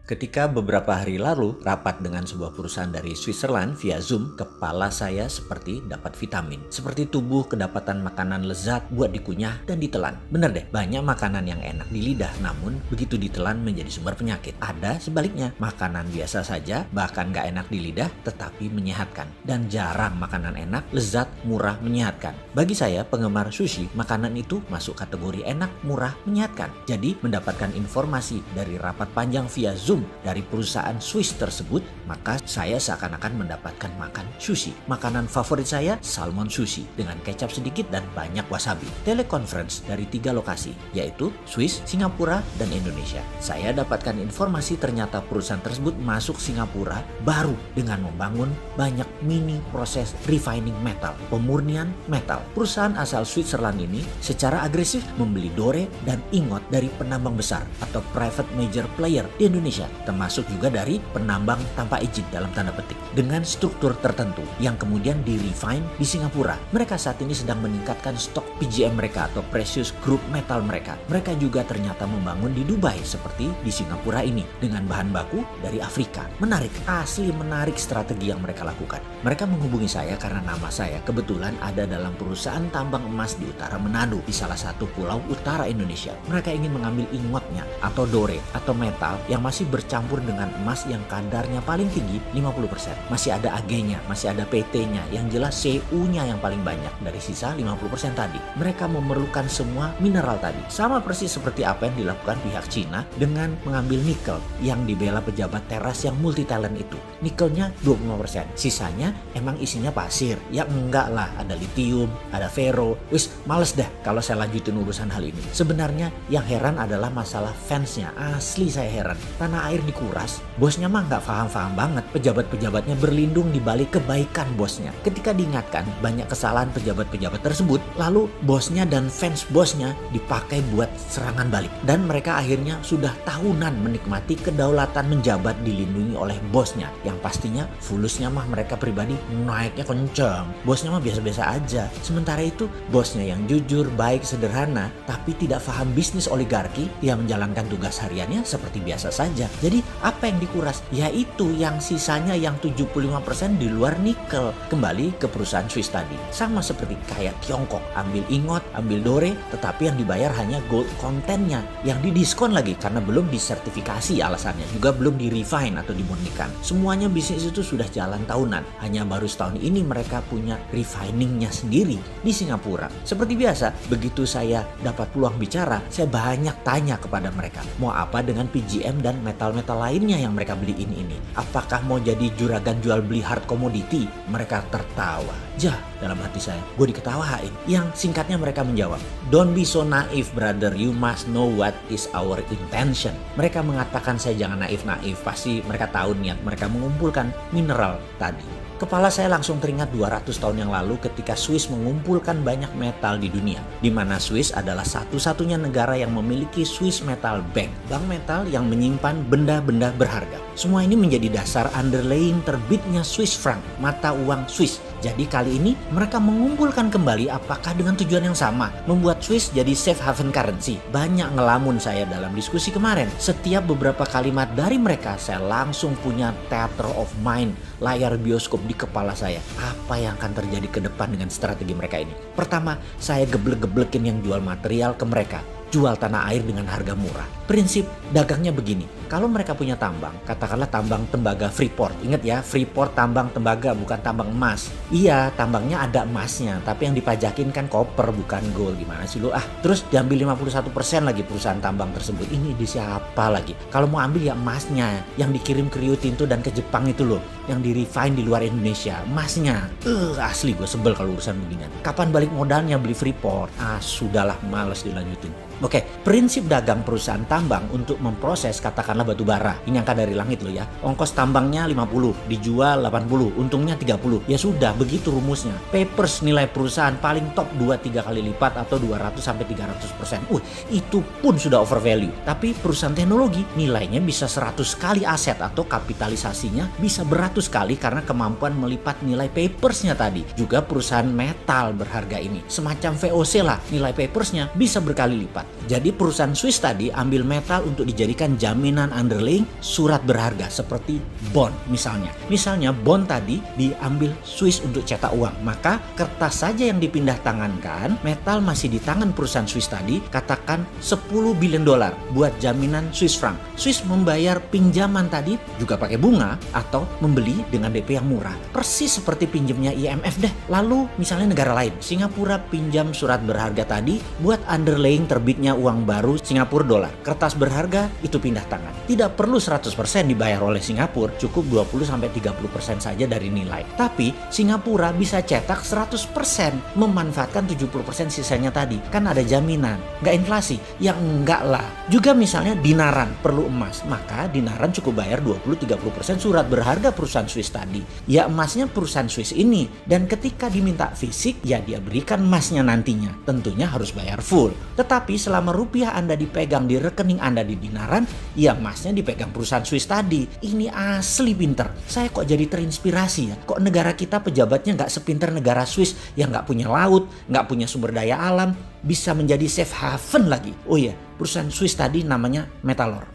Ketika beberapa hari lalu rapat dengan sebuah perusahaan dari Switzerland via Zoom, kepala saya seperti dapat vitamin. Seperti tubuh kedapatan makanan lezat buat dikunyah dan ditelan. Bener deh, banyak makanan yang enak di lidah, namun begitu ditelan menjadi sumber penyakit. Ada sebaliknya, makanan biasa saja, bahkan gak enak di lidah, tetapi menyehatkan. Dan jarang makanan enak, lezat, murah, menyehatkan. Bagi saya, penggemar sushi, makanan itu masuk kategori enak, murah, menyehatkan. Jadi, mendapatkan informasi dari rapat panjang via Zoom dari perusahaan Swiss tersebut, maka saya seakan-akan mendapatkan makan sushi. Makanan favorit saya, salmon sushi dengan kecap sedikit dan banyak wasabi. Teleconference dari 3 lokasi, yaitu Swiss, Singapura, dan Indonesia. Saya dapatkan informasi ternyata perusahaan tersebut masuk Singapura baru dengan membangun banyak mini proses refining metal, pemurnian metal. Perusahaan asal Switzerland ini secara agresif membeli dore dan ingot dari penambang besar atau private major player di Indonesia, termasuk juga dari penambang tanpa izin dalam tanda petik, dengan struktur tertentu yang kemudian di-refine di Singapura. Mereka saat ini sedang meningkatkan stok PGM mereka atau precious group metal mereka. Mereka juga ternyata membangun di Dubai seperti di Singapura ini dengan bahan baku dari Afrika. Menarik, asli menarik strategi yang mereka lakukan. Mereka menghubungi saya karena nama saya kebetulan ada dalam perusahaan tambang emas di utara Manado, di salah satu pulau utara Indonesia. Mereka ingin mengambil ingotnya atau dore atau metal yang masih bercampur dengan emas yang kadarnya paling tinggi 50%. Masih ada Ag-nya, masih ada PT-nya, yang jelas Cu-nya yang paling banyak dari sisa 50% tadi. Mereka memerlukan semua mineral tadi. Sama persis seperti apa yang dilakukan pihak Cina dengan mengambil nikel yang dibela pejabat teras yang multi talent itu. Nikelnya 25%, sisanya emang isinya pasir. Ya enggak lah, ada litium, ada ferro. Wis, males dah kalau saya lanjutin urusan hal ini. Sebenarnya yang heran adalah masalah fansnya. Asli saya heran. Tanah air dikuras, bosnya mah nggak paham-paham banget. Pejabat-pejabatnya berlindung di balik kebaikan bosnya. Ketika diingatkan banyak kesalahan pejabat-pejabat tersebut, lalu bosnya dan fans bosnya dipakai buat serangan balik. Dan mereka akhirnya sudah tahunan menikmati kedaulatan menjabat dilindungi oleh bosnya. Yang pastinya fulusnya mah mereka pribadi naiknya kencang. Bosnya mah biasa-biasa aja. Sementara itu bosnya yang jujur, baik, sederhana, tapi tidak paham bisnis oligarki, dia menjalankan tugas hariannya seperti biasa saja. Jadi apa yang dikuras? Yaitu yang sisanya yang 75% di luar nikel. Kembali ke perusahaan Swiss tadi. Sama seperti kayak Tiongkok. Ambil ingot, ambil dore, tetapi yang dibayar hanya gold kontennya. Yang didiskon lagi karena belum disertifikasi alasannya. Juga belum di-refine atau dimurnikan. Semuanya bisnis itu sudah jalan tahunan. Hanya baru setahun ini mereka punya refiningnya sendiri di Singapura. Seperti biasa, begitu saya dapat peluang bicara, saya banyak tanya kepada mereka. Mau apa dengan PGM dan metal-metal lainnya yang mereka beli ini? Apakah mau jadi juragan jual beli hard commodity? Mereka tertawa. Jah, dalam hati saya, gue diketawain. Yang singkatnya mereka menjawab, "Don't be so naive brother, you must know what is our intention." Mereka mengatakan saya jangan naif-naif, pasti mereka tahu niat mereka mengumpulkan mineral tadi. Kepala saya langsung teringat 200 tahun yang lalu ketika Swiss mengumpulkan banyak metal di dunia, di mana Swiss adalah satu-satunya negara yang memiliki Swiss Metal Bank, bank metal yang menyimpan benda-benda berharga. Semua ini menjadi dasar underlying terbitnya Swiss franc, mata uang Swiss. Jadi kali ini mereka mengumpulkan kembali, apakah dengan tujuan yang sama, membuat Swiss jadi safe haven currency. Banyak ngelamun saya dalam diskusi kemarin. Setiap beberapa kalimat dari mereka saya langsung punya theater of mind, layar bioskop di kepala saya. Apa yang akan terjadi ke depan dengan strategi mereka ini? Pertama, saya geblek-geblekin yang jual material ke mereka. Jual tanah air dengan harga murah. Prinsip dagangnya begini, kalau mereka punya tambang, katakanlah tambang tembaga Freeport. Ingat ya, Freeport tambang tembaga bukan tambang emas. Iya, tambangnya ada emasnya, tapi yang dipajakin kan koper bukan gold. Gimana sih lu? Terus diambil 51% lagi perusahaan tambang tersebut. Ini di siapa lagi? Kalau mau ambil ya emasnya, yang dikirim ke Rio Tinto dan ke Jepang itu loh, yang di-refine di luar Indonesia, emasnya. Asli gue sebel kalau urusan beginian. Kapan balik modalnya beli Freeport? Sudahlah, males dilanjutin. Oke, prinsip dagang perusahaan tambang untuk memproses katakanlah batu bara. Ini angka dari langit loh ya. Ongkos tambangnya 50, dijual 80, untungnya 30. Ya sudah, begitu rumusnya. Papers nilai perusahaan paling top 2-3 kali lipat atau 200-300%. Itu pun sudah overvalue. Tapi perusahaan teknologi nilainya bisa 100 kali aset atau kapitalisasinya bisa beratus kali karena kemampuan melipat nilai papersnya tadi. Juga perusahaan metal berharga ini. Semacam VOC lah, nilai papersnya bisa berkali lipat. Pak. Jadi perusahaan Swiss tadi ambil metal untuk dijadikan jaminan underlying surat berharga seperti bond misalnya. Misalnya bond tadi diambil Swiss untuk cetak uang, maka kertas saja yang dipindah tangankan, metal masih di tangan perusahaan Swiss tadi, katakan 10 billion dolar buat jaminan Swiss franc. Swiss membayar pinjaman tadi juga pakai bunga atau membeli dengan DP yang murah. Persis seperti pinjamnya IMF deh. Lalu misalnya negara lain, Singapura pinjam surat berharga tadi buat underlying terbitnya uang baru Singapura dolar. Kertas berharga itu pindah tangan. Tidak perlu 100% dibayar oleh Singapura, cukup 20-30% saja dari nilai. Tapi Singapura bisa cetak 100%, memanfaatkan 70% sisanya tadi. Kan ada jaminan, nggak inflasi. Ya enggak lah. Juga misalnya dinaran perlu emas, maka dinaran cukup bayar 20-30% surat berharga perusahaan Swiss tadi. Ya emasnya perusahaan Swiss ini, dan ketika diminta fisik, ya dia berikan emasnya nantinya. Tentunya harus bayar full. Tetapi selama rupiah Anda dipegang di rekening Anda di dinaran, ya emasnya dipegang perusahaan Swiss tadi. Ini asli pinter. Saya kok jadi terinspirasi ya. Kok negara kita pejabatnya nggak sepinter negara Swiss yang nggak punya laut, nggak punya sumber daya alam, bisa menjadi safe haven lagi. Oh iya, perusahaan Swiss tadi namanya Metalor.